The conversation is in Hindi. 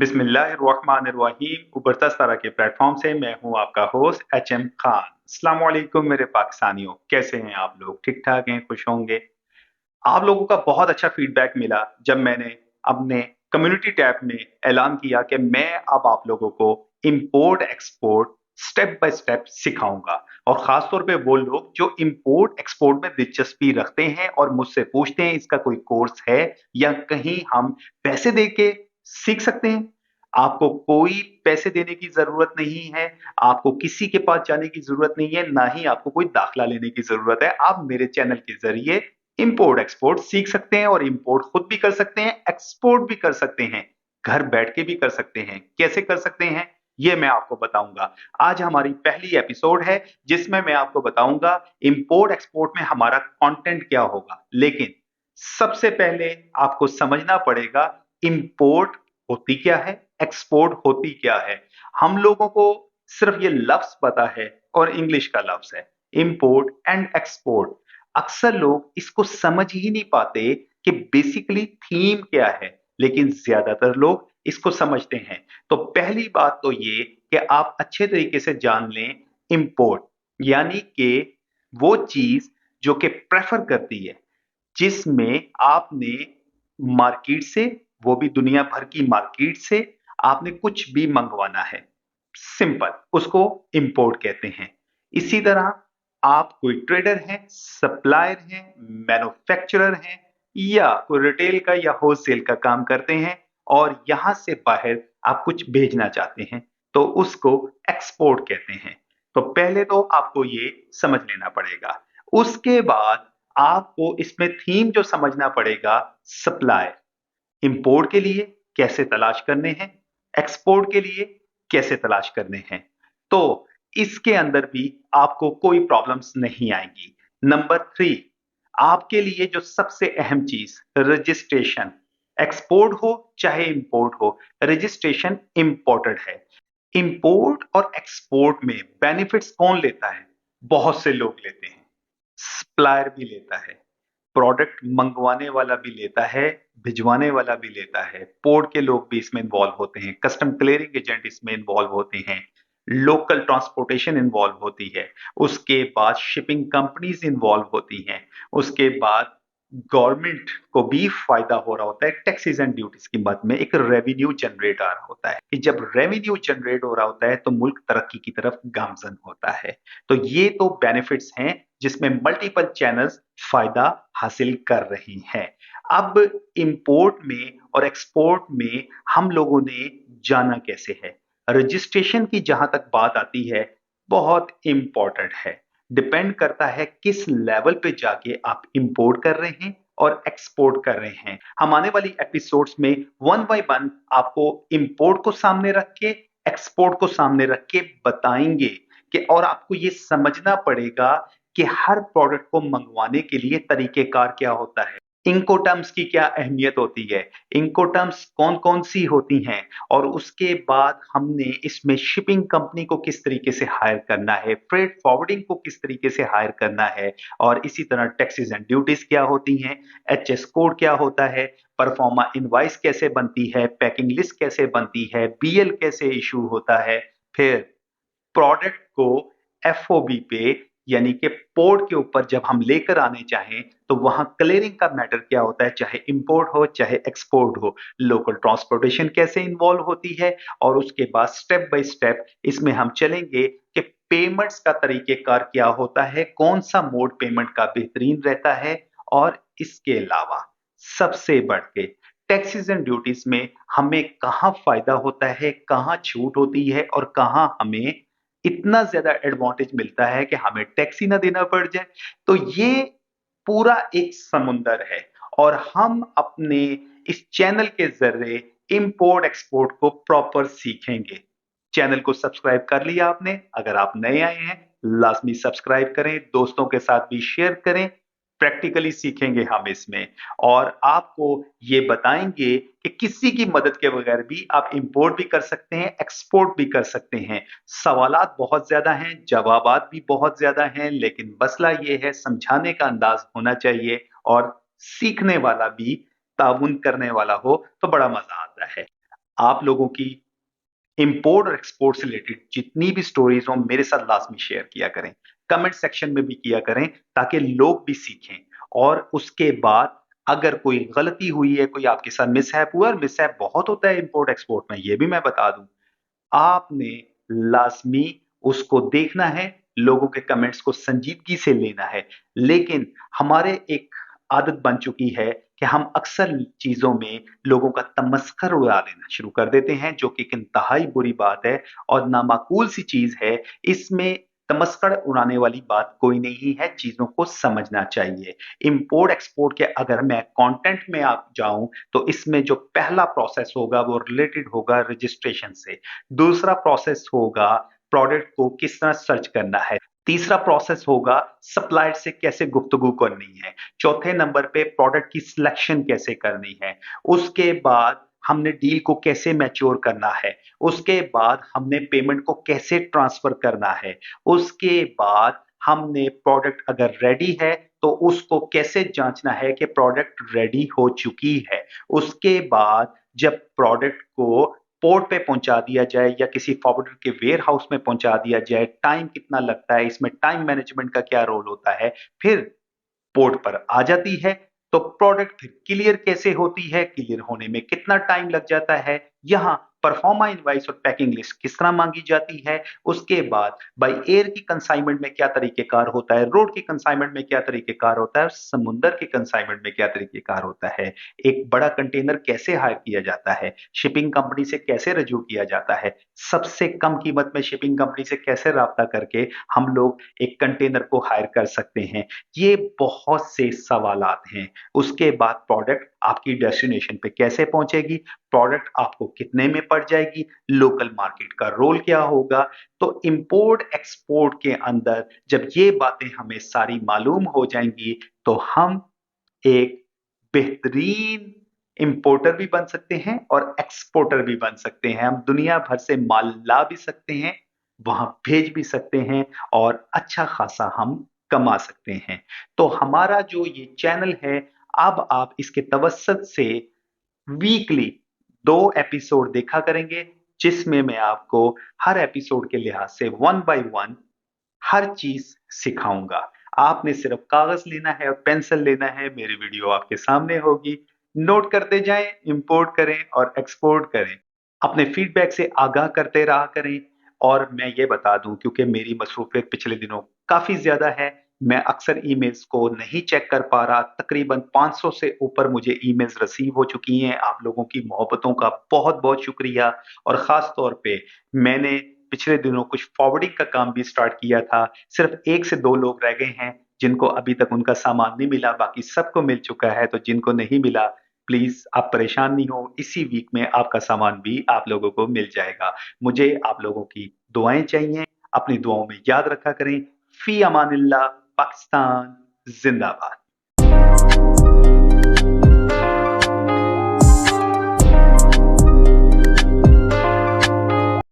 बिस्मिल्लाहिर्रहमानिर्रहीम। उबरता सारा के प्लेटफॉर्म से मैं हूं आपका होस्ट एचएम खान। अस्सलाम वालेकुम मेरे पाकिस्तानियों, कैसे हैं आप लोग? ठीक ठाक हैं, खुश होंगे। आप लोगों का बहुत अच्छा फीडबैक मिला जब मैंने अपने कम्युनिटी टैब में ऐलान किया कि मैं अब आप लोगों को import export step by step सिखाऊंगा। और खास तौर पे वो लोग जो इंपोर्ट एक्सपोर्ट में दिलचस्पी रखते हैं और मुझसे पूछते हैं इसका कोई कोर्स है या कहीं हम पैसे दे के सीख सकते हैं। आपको कोई पैसे देने की जरूरत नहीं है, आपको किसी के पास जाने की जरूरत नहीं है, ना ही आपको कोई दाखला लेने की जरूरत है। आप मेरे चैनल के जरिए इंपोर्ट एक्सपोर्ट सीख सकते हैं और इंपोर्ट खुद भी कर सकते हैं, एक्सपोर्ट भी कर सकते हैं, घर बैठ के भी कर सकते हैं। कैसे कर सकते हैं ये मैं आपको बताऊंगा। आज हमारी पहली एपिसोड है जिसमें मैं आपको बताऊंगा इंपोर्ट एक्सपोर्ट में हमारा कंटेंट क्या होगा। लेकिन सबसे पहले आपको समझना पड़ेगा इंपोर्ट होती क्या है, एक्सपोर्ट होती क्या है। हम लोगों को सिर्फ ये लफ्ज पता है और इंग्लिश का लफ्ज है इंपोर्ट एंड एक्सपोर्ट। अक्सर लोग इसको समझ ही नहीं पाते कि बेसिकली थीम क्या है, लेकिन ज्यादातर लोग इसको समझते हैं। तो पहली बात तो ये कि आप अच्छे तरीके से जान लें इंपोर्ट यानी कि वो चीज जो कि प्रेफर करती है, जिसमें आपने मार्केट से, वो भी दुनिया भर की मार्केट से आपने कुछ भी मंगवाना है, सिंपल उसको इंपोर्ट कहते हैं। इसी तरह आप कोई ट्रेडर हैं, सप्लायर हैं, मैन्युफैक्चरर हैं या कोई रिटेल का या होलसेल का काम करते हैं और यहां से बाहर आप कुछ भेजना चाहते हैं तो उसको एक्सपोर्ट कहते हैं। तो पहले तो आपको ये समझ लेना पड़ेगा। उसके बाद आपको इसमें थीम जो समझना पड़ेगा, सप्लायर इंपोर्ट के लिए कैसे तलाश करने हैं, एक्सपोर्ट के लिए कैसे तलाश करने हैं। तो इसके अंदर भी आपको कोई प्रॉब्लम्स नहीं आएंगी। नंबर 3, आपके लिए जो सबसे अहम चीज रजिस्ट्रेशन, एक्सपोर्ट हो चाहे इंपोर्ट हो, रजिस्ट्रेशन इंपॉर्टेंट है। इंपोर्ट और एक्सपोर्ट में बेनिफिट्स कौन लेता है? बहुत से लोग लेते हैं। सप्लायर भी लेता है, प्रोडक्ट मंगवाने वाला भी लेता है, भिजवाने वाला भी लेता है, पोर्ट के लोग भी इसमें इन्वॉल्व होते हैं, कस्टम क्लियरिंग एजेंट इसमें इन्वॉल्व होते हैं, लोकल ट्रांसपोर्टेशन इन्वॉल्व होती है, उसके बाद शिपिंग कंपनीज इन्वॉल्व होती हैं, उसके बाद गवर्नमेंट को भी फायदा हो रहा होता है। टैक्सेस एंड ड्यूटीज की मद में एक रेवेन्यू जनरेट आ रहा होता है कि जब रेवेन्यू जनरेट हो रहा होता है तो मुल्क तरक्की की तरफ गामजन होता है। तो ये तो बेनिफिट्स हैं जिसमें मल्टीपल चैनल्स फायदा हासिल कर रही हैं। अब इंपोर्ट में और एक्सपोर्ट में हम लोगों ने जाना कैसे है? रजिस्ट्रेशन की जहां तक बात आती है, बहुत इंपॉर्टेंट है। डिपेंड करता है किस लेवल पे जाके आप इंपोर्ट कर रहे हैं और एक्सपोर्ट कर रहे हैं। हम आने वाली एपिसोड्स में वन बाय वन आपको इंपोर्ट को सामने रख के, एक्सपोर्ट को सामने रख के बताएंगे कि, और आपको ये समझना पड़ेगा कि हर प्रोडक्ट को मंगवाने के लिए तरीकेकार क्या होता है, इंकोटर्म्स की क्या अहमियत होती है, इंकोटर्म्स कौन कौन सी होती हैं, और उसके बाद हमने इसमें शिपिंग कंपनी को किस तरीके से हायर करना है, फ्रेट फॉरवर्डिंग को किस तरीके से हायर करना है, और इसी तरह टैक्सेस एंड ड्यूटीज क्या होती हैं, एचएस कोड क्या होता है, परफॉर्मा इनवाइस कैसे बनती है, पैकिंग लिस्ट कैसे बनती है, बीएल कैसे इशू होता है, फिर प्रोडक्ट को एफओबी पे यानी कि पोर्ट के ऊपर जब हम लेकर आने चाहें तो वहां क्लियरिंग का मैटर क्या होता है, चाहे इंपोर्ट हो चाहे एक्सपोर्ट हो, लोकल ट्रांसपोर्टेशन कैसे इन्वॉल्व होती है, और उसके बाद स्टेप बाय स्टेप इसमें हम चलेंगे कि पेमेंट्स का तरीकेकार क्या होता है, कौन सा मोड पेमेंट का बेहतरीन रहता है, और इसके अलावा सबसे बढ़ के टैक्सेस एंड ड्यूटीज में हमें कहां फायदा होता है, कहां छूट होती है, और कहां हमें इतना ज्यादा एडवांटेज मिलता है कि हमें टैक्स ही ना देना पड़ जाए। तो ये पूरा एक समुंदर है और हम अपने इस चैनल के जरिए इंपोर्ट एक्सपोर्ट को प्रॉपर सीखेंगे। चैनल को सब्सक्राइब कर लिया आपने? अगर आप नए आए हैं लाजमी सब्सक्राइब करें, दोस्तों के साथ भी शेयर करें। प्रैक्टिकली सीखेंगे हम इसमें और आपको ये बताएंगे कि किसी की मदद के बगैर भी आप इंपोर्ट भी कर सकते हैं, एक्सपोर्ट भी कर सकते हैं। सवालात बहुत ज्यादा हैं, जवाबात भी बहुत ज्यादा हैं, लेकिन मसला ये है समझाने का अंदाज होना चाहिए और सीखने वाला भी ताउन करने वाला हो तो बड़ा मजा आता है। आप लोगों की इंपोर्ट और एक्सपोर्ट से रिलेटेड जितनी भी स्टोरीज हो मेरे साथ लाजमी शेयर किया करें, कमेंट सेक्शन में भी किया करें ताकि लोग भी सीखें। और उसके बाद अगर कोई गलती हुई है, कोई आपके साथ मिसहैप हुआ, और मिसहैप बहुत होता है इंपोर्ट एक्सपोर्ट में, ये भी मैं बता दूं, आपने लाज़मी उसको देखना है, लोगों के कमेंट्स को संजीदगी से लेना है। लेकिन हमारे एक आदत बन चुकी है कि हम अक्सर चीज़ों में लोगों का तमस्खर उड़ा देना शुरू कर देते हैं, जो कि एक इंतहाई बुरी बात है और नामाकूल सी चीज़ है। इसमें तमस्खर उड़ाने वाली बात कोई नहीं है, चीज़ों को समझना चाहिए। इम्पोर्ट-एक्सपोर्ट के अगर मैं कंटेंट में आप जाऊँ, तो इसमें जो पहला प्रोसेस होगा वो रिलेटेड होगा रजिस्ट्रेशन से। दूसरा प्रोसेस होगा प्रोडक्ट को किस तरह सर्च करना है। तीसरा प्रोसेस होगा सप्लायर से कैसे गुफ्तगू करनी है। चौथे नंबर पे प्रोडक्ट की सिलेक्शन कैसे करनी है। उसके बाद हमने डील को कैसे मैच्योर करना है। उसके बाद हमने पेमेंट को कैसे ट्रांसफर करना है। उसके बाद हमने प्रोडक्ट अगर रेडी है तो उसको कैसे जांचना है कि प्रोडक्ट रेडी हो चुकी है। उसके बाद जब प्रोडक्ट को पोर्ट पे पहुंचा दिया जाए या किसी फॉरवर्डर के वेयर हाउस में पहुंचा दिया जाए, टाइम कितना लगता है, इसमें टाइम मैनेजमेंट का क्या रोल होता है। फिर पोर्ट पर आ जाती है, तो प्रोडक्ट फिर क्लियर कैसे होती है, क्लियर होने में कितना टाइम लग जाता है, यहाँ परफॉर्मा इनवॉइस और पैकिंग लिस्ट किस तरह मांगी जाती है। उसके बाद बाय एयर की कंसाइनमेंट में क्या तरीकेकार होता है, रोड की कंसाइनमेंट में क्या तरीकेकार होता है, और समुंदर की कंसाइनमेंट में क्या तरीकेकार होता है। एक बड़ा कंटेनर कैसे हायर किया जाता है, शिपिंग कंपनी से कैसे रजू किया जाता है, सबसे कम कीमत में शिपिंग कंपनी से कैसे राब्ता करके हम लोग एक कंटेनर को हायर कर सकते हैं। ये बहुत से सवालात हैं। उसके बाद प्रोडक्ट आपकी डेस्टिनेशन पे कैसे पहुंचेगी, प्रोडक्ट आपको कितने में पड़ जाएगी, लोकल मार्केट का रोल क्या होगा। तो इंपोर्ट एक्सपोर्ट के अंदर जब ये बातें हमें सारी मालूम हो जाएंगी, तो हम एक बेहतरीन इंपोर्टर भी बन सकते हैं और एक्सपोर्टर भी बन सकते हैं। हम दुनिया भर से माल ला भी सकते हैं, वहां भेज भी सकते हैं और अच्छा खासा हम कमा सकते हैं। तो हमारा जो ये चैनल है, अब आप इसके तवसत से वीकली 2 एपिसोड देखा करेंगे, जिसमें मैं आपको हर एपिसोड के लिहाज से वन बाय वन हर चीज सिखाऊंगा। आपने सिर्फ कागज लेना है और पेंसिल लेना है, मेरी वीडियो आपके सामने होगी। नोट करते जाएं, इंपोर्ट करें और एक्सपोर्ट करें। अपने फीडबैक से आगाह करते रहा करें। और मैं ये बता दूं, क्योंकि मेरी मसरूफियत पिछले दिनों काफी ज्यादा है, मैं अक्सर ईमेल्स को नहीं चेक कर पा रहा। तकरीबन 500 से ऊपर मुझे ईमेल्स रिसीव हो चुकी हैं। आप लोगों की मोहब्बतों का बहुत बहुत शुक्रिया। और खास तौर पे मैंने पिछले दिनों कुछ फॉरवर्डिंग का काम भी स्टार्ट किया था। सिर्फ 1 से 2 लोग रह गए हैं जिनको अभी तक उनका सामान नहीं मिला, बाकी सबको मिल चुका है। तो जिनको नहीं मिला, प्लीज आप परेशान नहीं हो, इसी वीक में आपका सामान भी आप लोगों को मिल जाएगा। मुझे आप लोगों की दुआएं चाहिए, अपनी दुआओं में याद रखा करें। फी अमानिल्लाह, पाकिस्तान जिंदाबाद।